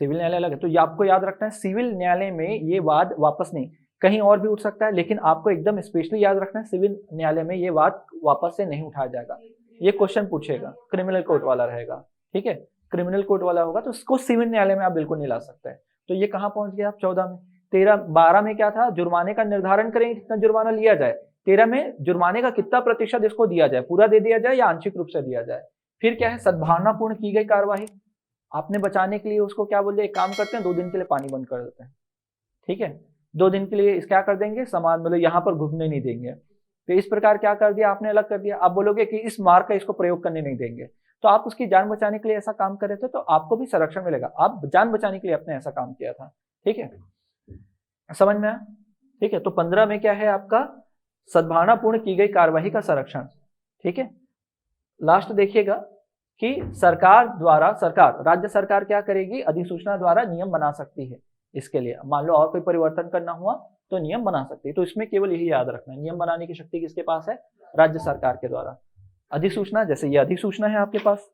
सिविल न्यायालय अलग है। तो ये आपको याद रखना है, सिविल न्यायालय में ये वाद वापस नहीं, कहीं और भी उठ सकता है, लेकिन आपको एकदम स्पेशली याद रखना है सिविल न्यायालय में ये वाद वापस से नहीं उठाया जाएगा। ये क्वेश्चन पूछेगा, क्रिमिनल कोर्ट वाला रहेगा, ठीक है, क्रिमिनल कोर्ट वाला होगा तो उसको सिविल न्यायालय में आप बिल्कुल नहीं ला सकते। तो ये कहाँ पहुंच गया आप? 14 में। 13, 12 में क्या था? जुर्माने का निर्धारण करेंगे कितना जुर्माना लिया जाए। 13 में जुर्माने का कितना प्रतिशत इसको दिया जाए, पूरा दे दिया जाए या आंशिक रूप से दिया जाए। फिर क्या है? सद्भावनापूर्ण की गई कार्यवाही, आपने बचाने के लिए उसको क्या बोल दिया, एक काम करते हैं 2 दिन के लिए पानी बंद कर देते हैं, ठीक है, 2 दिन के लिए क्या कर देंगे, सामान मतलब यहाँ पर घुसने नहीं देंगे। तो इस प्रकार क्या कर दिया आपने, अलग कर दिया। आप बोलोगे कि इस मार्ग का इसको प्रयोग करने नहीं देंगे, तो आप उसकी जान बचाने के लिए ऐसा काम कर रहे थे तो आपको भी संरक्षण मिलेगा, आप जान बचाने के लिए आपने ऐसा काम किया था, ठीक है, समझ में आया, ठीक है। तो 15 में क्या है आपका? सद्भावनापूर्ण की गई कार्यवाही का संरक्षण, ठीक है। लास्ट देखिएगा कि सरकार द्वारा, राज्य सरकार क्या करेगी? अधिसूचना द्वारा नियम बना सकती है इसके लिए। मान लो और कोई परिवर्तन करना हुआ तो नियम बना सकती है। तो इसमें केवल यही याद रखना है, नियम बनाने की शक्ति किसके पास है? राज्य सरकार के द्वारा। अधिसूचना, जैसे ये अधिसूचना है आपके पास,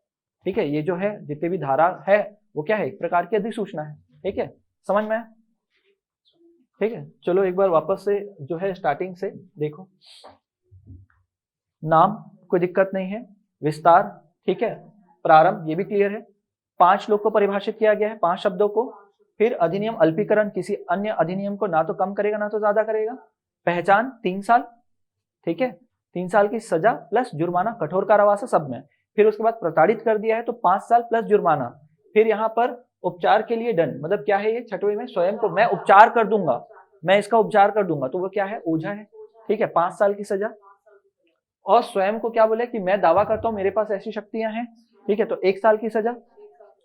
ठीक है, ये जो है जितने भी धारा है वो क्या है? एक प्रकार की अधिसूचना है, ठीक है, समझ में? ठीक है, चलो एक बार वापस से जो है स्टार्टिंग से देखो। नाम कोई दिक्कत नहीं है, विस्तार ठीक है, प्रारंभ ये भी क्लियर है, 5 लोग को परिभाषित किया गया है, 5 शब्दों को। फिर अधिनियम अल्पीकरण किसी अन्य अधिनियम को ना तो कम करेगा ना तो ज्यादा करेगा। पहचान 3 साल, ठीक है, 3 साल की सजा प्लस जुर्माना, कठोर कारावास है सब में। फिर उसके बाद प्रताड़ित कर दिया है तो 5 साल प्लस जुर्माना। फिर यहाँ पर उपचार के लिए दंड, मतलब क्या है ये? 6वें में स्वयं को मैं उपचार कर दूंगा, मैं इसका उपचार कर दूंगा, तो वो क्या है? ओझा है, ठीक है, 5 साल की सजा। और स्वयं को क्या बोले कि मैं दावा करता हूं मेरे पास ऐसी शक्तियां हैं, ठीक है, तो 1 साल की सजा,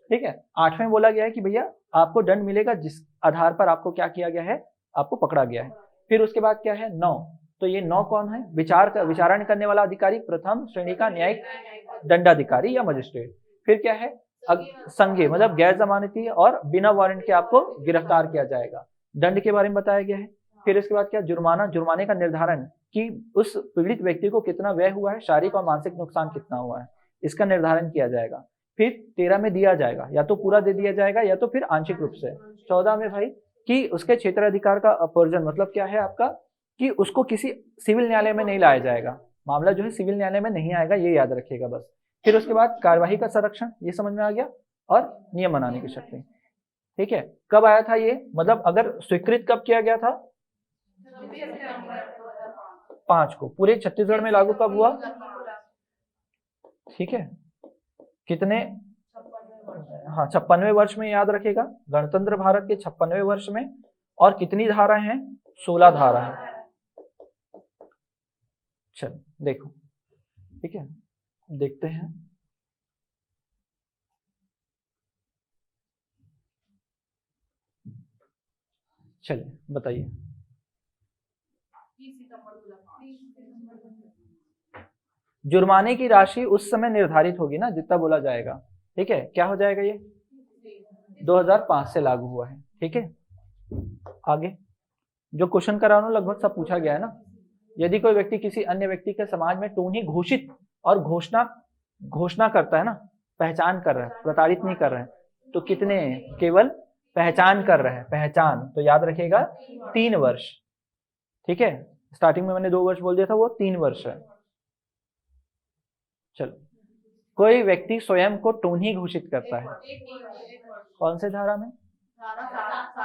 ठीक है। 8वें बोला गया है कि भैया आपको दंड मिलेगा जिस आधार पर आपको क्या किया गया है? आपको पकड़ा गया है। फिर उसके बाद क्या है? 9 तो ये 9 कौन है? विचारण करने वाला अधिकारी, प्रथम श्रेणी का न्यायिक दंडाधिकारी या मजिस्ट्रेट। फिर क्या है? संज्ञेय मतलब गैर जमानती और बिना वारंट के आपको गिरफ्तार किया जाएगा। दंड के बारे में बताया गया है। फिर इसके बाद क्या? जुर्माने का निर्धारण कि उस पीड़ित व्यक्ति को कितना व्यय हुआ है, शारीरिक और मानसिक नुकसान कितना हुआ है, इसका निर्धारण किया जाएगा। फिर 13 में दिया जाएगा, या तो पूरा दे दिया जाएगा या तो फिर आंशिक रूप से। 14 में भाई कि उसके क्षेत्राधिकार का अपवर्जन मतलब क्या है आपका, कि उसको किसी सिविल न्यायालय में नहीं लाया जाएगा, मामला जो है सिविल न्यायालय में नहीं आएगा, ये याद रखिएगा बस। फिर उसके बाद कार्यवाही का संरक्षण, ये समझ में आ गया, और नियम बनाने की शक्ति। ठीक है, कब आया था ये, मतलब अगर स्वीकृत कब किया गया था? 5 को। पूरे छत्तीसगढ़ में लागू कब हुआ? ठीक है, कितने? हाँ, 56वें वर्ष में, याद रखिएगा, गणतंत्र भारत के 56वें वर्ष में। और कितनी धाराएं हैं? 16 धारा है। चल देखो, ठीक है, देखते हैं। चलिए बताइए। जुर्माने की राशि उस समय निर्धारित होगी ना, जितना बोला जाएगा। ठीक है, क्या हो जाएगा? ये 2005 से लागू हुआ है। ठीक है, आगे जो क्वेश्चन करा हूं लगभग सब पूछा गया है ना। यदि कोई व्यक्ति किसी अन्य व्यक्ति के समाज में टोनी घोषित और घोषणा करता है ना, पहचान कर रहा है, प्रताड़ित नहीं कर रहा है, तो कितने? केवल पहचान कर रहा है, पहचान, तो याद रखिएगा 3 वर्ष। ठीक है, स्टार्टिंग में मैंने 2 वर्ष बोल दिया था, वो 3 वर्ष है। चलो, कोई व्यक्ति स्वयं को टोनी घोषित करता है, कौन से धारा में?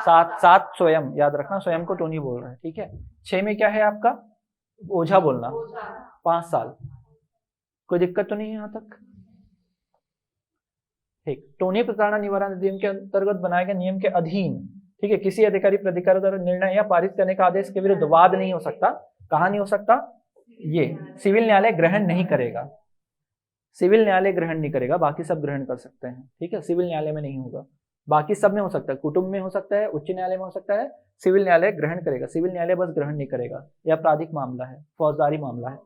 7 स्वयं, याद रखना, स्वयं को टोनी बोल रहा है। ठीक है, 6 में क्या है आपका? ओझा बोलना, 5 साल। कोई दिक्कत तो नहीं है यहां तक? ठीक, टोनी प्रताड़ना निवारण अधिनियम के अंतर्गत बनाए गए नियम के अधीन, ठीक है, किसी अधिकारी प्राधिकार द्वारा निर्णय या पारित करने का आदेश के विरुद्ध वाद नहीं हो सकता। कहां नहीं हो सकता? ये सिविल न्यायालय ग्रहण नहीं करेगा, सिविल न्यायालय ग्रहण नहीं करेगा, बाकी सब ग्रहण कर सकते हैं। ठीक है, सिविल न्यायालय में नहीं होगा, बाकी सब में हो सकता है, कुटुंब में हो सकता है, उच्च न्यायालय में हो सकता है, सिविल न्यायालय ग्रहण करेगा, सिविल न्यायालय बस ग्रहण नहीं करेगा, यह आपराधिक मामला है, फौजदारी मामला है।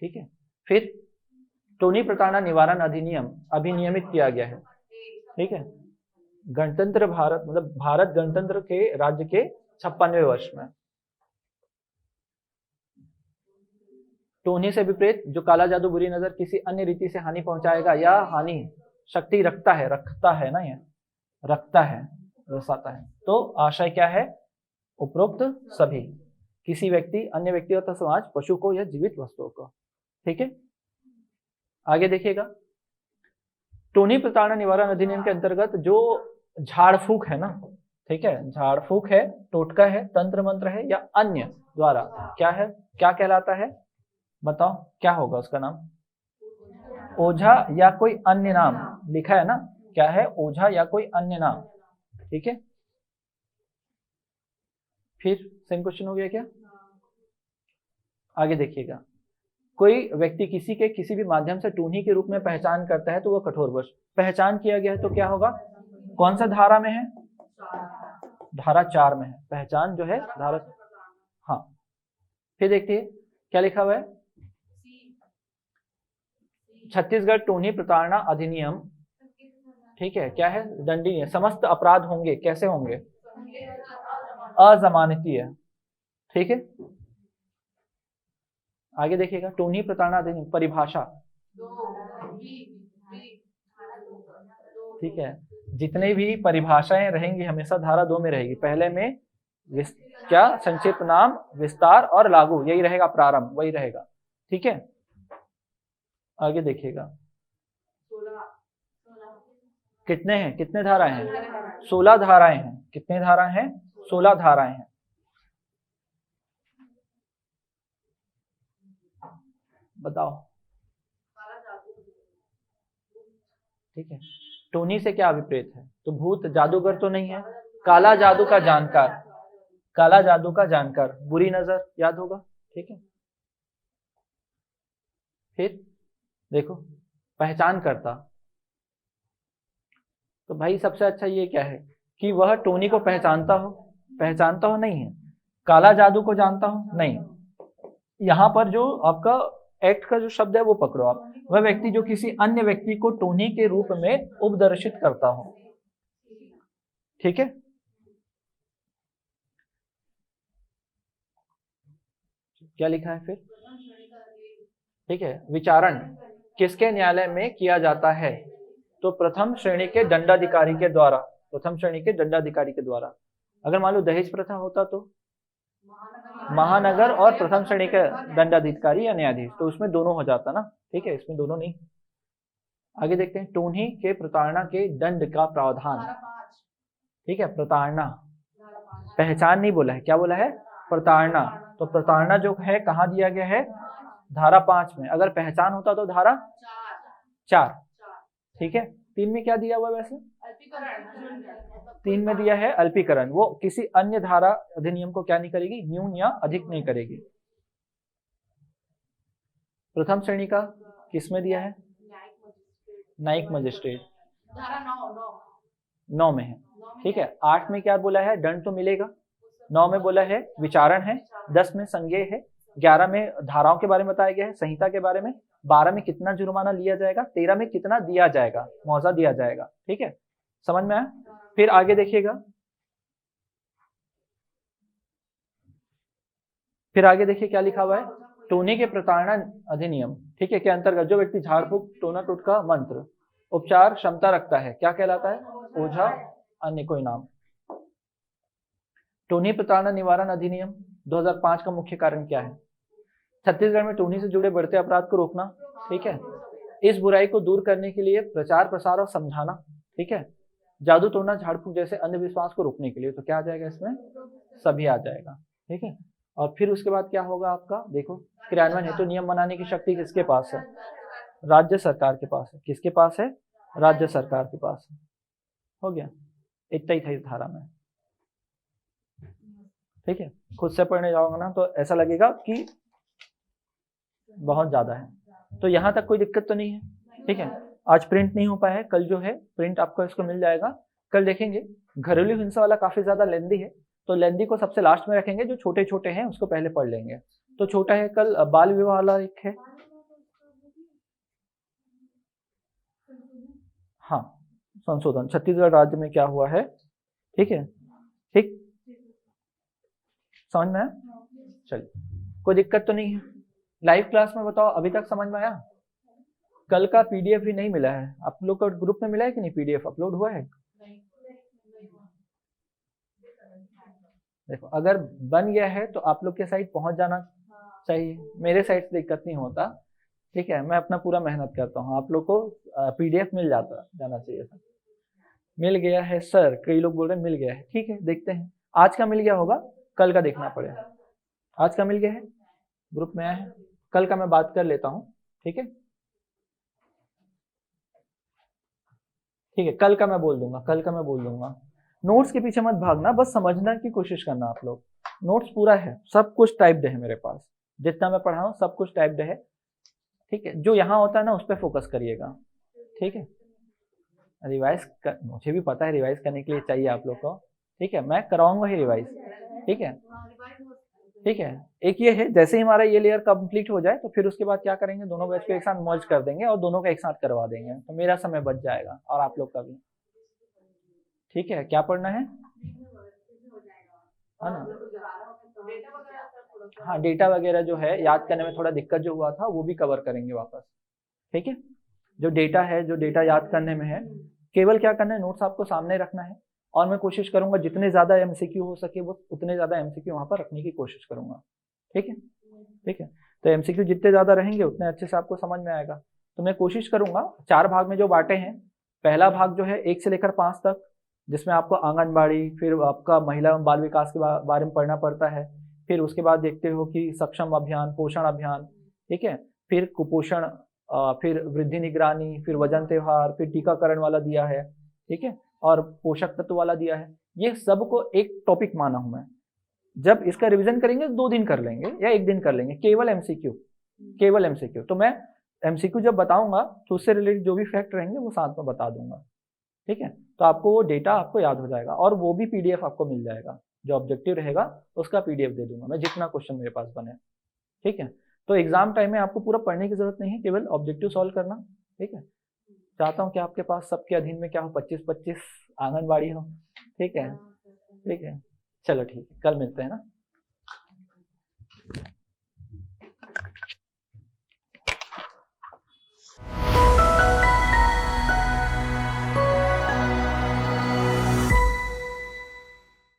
ठीक है, फिर टोनी प्रताड़ना निवारण अधिनियम अभी नियमित किया गया है। ठीक है, गणतंत्र भारत मतलब भारत गणतंत्र के राज्य के 56वें वर्ष में। टोनी से विपरीत जो काला जादू, बुरी नजर, किसी अन्य रीति से हानि पहुंचाएगा या हानि शक्ति रखता है ना, ये रखता है, दर्शाता है, तो आशय क्या है? उपरोक्त सभी, किसी व्यक्ति, अन्य व्यक्ति अथवा समाज, पशु को या जीवित वस्तुओं को। ठीक है, आगे देखिएगा, टोनी प्रताड़ना निवारण अधिनियम के अंतर्गत जो झाड़ फूक है ना, ठीक है, झाड़ फूक है, टोटका है, तंत्र मंत्र है या अन्य द्वारा क्या है, क्या कहलाता है? बताओ क्या होगा उसका नाम? ओझा या कोई अन्य नाम, लिखा है ना, क्या है? ओझा या कोई अन्य नाम। ठीक है, फिर सेम क्वेश्चन हो गया क्या? आगे देखिएगा, कोई व्यक्ति किसी के किसी भी माध्यम से टोनी के रूप में पहचान करता है तो वह कठोर वर्ष। पहचान किया गया है तो क्या होगा? कौन सा धारा में है? धारा 4 में है, पहचान जो है धारा। हाँ, फिर देखिए क्या लिखा हुआ है, छत्तीसगढ़ टोनी प्रताड़ना अधिनियम, ठीक है, क्या है? दंडनीय, समस्त अपराध होंगे, कैसे होंगे? अजमानतीय। ठीक है, आगे देखिएगा, टोनी प्रताड़ना अधिनियम परिभाषा, ठीक है, जितने भी परिभाषाएं रहेंगी हमेशा धारा 2 में रहेगी। पहले में क्या? संक्षिप्त नाम, विस्तार और लागू, यही रहेगा, प्रारंभ वही रहेगा। ठीक है, आगे देखिएगा, कितने हैं, कितने धाराएं हैं? 16 धाराएं हैं। कितने धाराएं हैं? 16 धाराएं हैं। बताओ। ठीक है, टोनी से क्या विपरीत है? तो भूत, जादूगर तो नहीं है, काला जादू का जानकार, काला जादू का जानकार, बुरी नजर, याद होगा। ठीक है, फिर देखो, पहचान करता, तो भाई सबसे अच्छा ये क्या है कि वह टोनी को पहचानता हो, नहीं है। काला जादू को जानता हो, नहीं। यहाँ पर जो आपका एक्ट का जो शब्द है वो पकड़ो आप, वह व्यक्ति जो किसी अन्य व्यक्ति को टोनी के रूप में उपदर्शित करता हो। ठीक है, क्या लिखा है फिर? ठीक है, विचारण किसके न्यायालय में किया जाता है? तो प्रथम श्रेणी के दंडाधिकारी के द्वारा, प्रथम श्रेणी के दंडाधिकारी के द्वारा। अगर मान लो दहेज प्रथा होता तो महानगर और प्रथम श्रेणी के दंडाधिकारी या न्यायाधीश, तो उसमें दोनों हो जाता ना। ठीक है, इसमें दोनों नहीं। आगे देखते हैं, टोनी के प्रताड़ना के दंड का प्रावधान। ठीक है, प्रताड़ना, पहचान नहीं बोला है, क्या बोला है? प्रताड़ना। तो प्रताड़ना जो है कहाँ दिया गया है? धारा 5 में। अगर पहचान होता तो धारा 4। ठीक है, 3 में क्या दिया हुआ वैसे? 3 में दिया है अल्पीकरण, वो किसी अन्य धारा अधिनियम को क्या नहीं करेगी? न्यून या अधिक नहीं करेगी। प्रथम श्रेणी का किस में दिया है? न्यायिक मजिस्ट्रेट, 9 में है। ठीक है, 8 में क्या बोला है? दंड तो मिलेगा। 9 में बोला है विचारण है। 10 में संज्ञेय है। 11 में धाराओं के बारे में बताया गया है, संहिता के बारे में। 12 में कितना जुर्माना लिया जाएगा। 13 में कितना दिया जाएगा, मुआवजा दिया जाएगा। ठीक है, समझ में आया? फिर आगे देखिएगा, फिर आगे देखिए क्या लिखा हुआ है। टोनी के प्रताड़ना अधिनियम, ठीक है, के अंतर्गत जो व्यक्ति झाड़ फूक, टोना टोटका मंत्र उपचार क्षमता रखता है, क्या कहलाता है? ओझा, अन्य कोई नाम। टोनी प्रताड़ना निवारण अधिनियम 2005 का मुख्य कारण क्या है? छत्तीसगढ़ में टोनी से जुड़े बढ़ते अपराध को रोकना। ठीक है, इस बुराई को दूर करने के लिए प्रचार प्रसार और समझाना। ठीक है, जादू टोना झाड़ फूक जैसे अंधविश्वास को रोकने के लिए, तो क्या आ जाएगा इसमें? सभी आ जाएगा। ठीक है, और फिर उसके बाद क्या होगा आपका? देखो, क्रियान्वयन हेतु नियम बनाने की शक्ति किसके पास है? राज्य सरकार के पास है। किसके पास है? राज्य सरकार के पास है। हो गया, इतना ही था इस धारा में। ठीक है, खुद से पढ़ने जाओगे ना तो ऐसा लगेगा कि बहुत ज्यादा है। तो यहाँ तक कोई दिक्कत तो नहीं है। ठीक है, आज प्रिंट नहीं हो पाया है, कल जो है प्रिंट आपको इसको मिल जाएगा। कल देखेंगे। घरेलू हिंसा वाला काफी ज्यादा लेंदी है, तो लेंदी को सबसे लास्ट में रखेंगे, जो छोटे छोटे हैं उसको पहले पढ़ लेंगे। तो छोटा है कल बाल विवाह वाला एक है। हाँ, संशोधन छत्तीसगढ़ राज्य में क्या हुआ है। ठीक है, ठीक, समझ में आया? चलिए, कोई दिक्कत तो नहीं है। लाइव क्लास में बताओ, अभी तक समझ में आया? कल का पीडीएफ भी नहीं मिला है आप लोग को, ग्रुप में मिला है कि नहीं? पीडीएफ अपलोड हुआ है? देखो, अगर बन गया है तो आप लोग के साइट पहुंच जाना चाहिए। मेरे साइट से दिक्कत नहीं होता। ठीक है, मैं अपना पूरा मेहनत करता हूँ, आप लोग को पीडीएफ मिल जाना चाहिए था। मिल गया है सर, कई लोग बोल रहे हैं मिल गया है। ठीक है, देखते हैं। आज का मिल गया होगा, कल का देखना पड़ेगा। आज का मिल गया है, ग्रुप में आया है, कल का मैं बात कर लेता हूँ। ठीक है, ठीक है, कल का मैं बोल दूंगा, कल का मैं बोल दूंगा। नोट्स के पीछे मत भागना, बस समझना की कोशिश करना आप लोग। नोट्स पूरा है, सब कुछ टाइप्ड है मेरे पास, जितना मैं पढ़ा हूँ सब कुछ टाइप्ड है। ठीक है, जो यहाँ होता है ना उस पर फोकस करिएगा। ठीक है, मुझे भी पता है रिवाइज करने के लिए चाहिए आप लोग को। ठीक है, मैं कराऊंगा ही रिवाइज। ठीक है, ठीक है, एक ये है, जैसे ही हमारा ये लेयर कंप्लीट हो जाए तो फिर उसके बाद क्या करेंगे, दोनों बैच को एक साथ मर्ज कर देंगे और दोनों का एक साथ करवा देंगे, तो मेरा समय बच जाएगा और आप लोग का भी। ठीक है, क्या पढ़ना है ना? हाँ, डेटा वगैरह जो है याद करने में थोड़ा दिक्कत जो हुआ था वो भी कवर करेंगे वापस। ठीक है, जो डेटा है, जो डेटा याद करने में है, केवल क्या करना है, नोट्स आपको सामने रखना है। और मैं कोशिश करूंगा जितने ज्यादा एमसीक्यू हो सके वो उतने ज्यादा एमसीक्यू वहां पर रखने की कोशिश करूंगा। ठीक है, ठीक है, तो एमसीक्यू जितने ज्यादा रहेंगे उतने अच्छे से आपको समझ में आएगा। तो मैं कोशिश करूंगा 4 भाग में जो बांटे हैं। पहला भाग जो है 1 से लेकर 5 तक, जिसमें आपको आंगनबाड़ी, फिर आपका महिला एवं बाल विकास के बारे में पढ़ना पड़ता है। फिर उसके बाद देखते हो कि सक्षम अभियान, पोषण अभियान। ठीक है, फिर कुपोषण, फिर वृद्धि निगरानी, फिर वजन त्योहार, फिर टीकाकरण वाला दिया है। ठीक है, और पोषक तत्व वाला दिया है। ये सब को एक टॉपिक माना हूं मैं। जब इसका रिवीजन करेंगे 2 दिन कर लेंगे या 1 दिन कर लेंगे, केवल एमसीक्यू, केवल एमसीक्यू। तो मैं एमसीक्यू जब बताऊंगा तो उससे रिलेटेड जो भी फैक्ट रहेंगे वो साथ में बता दूंगा। ठीक है, तो आपको वो डेटा आपको याद हो जाएगा और वो भी पीडीएफ आपको मिल जाएगा। जो ऑब्जेक्टिव रहेगा उसका पीडीएफ दे दूंगा मैं, जितना क्वेश्चन मेरे पास बने। ठीक है, तो एग्जाम टाइम में आपको पूरा पढ़ने की जरूरत नहीं है, केवल ऑब्जेक्टिव सॉल्व करना। ठीक है, चाहता हूँ कि आपके पास सबके अधीन में क्या हो, 25-25 आंगनबाड़ी हो। ठीक है, ठीक है, चलो ठीक है, कल मिलते हैं ना।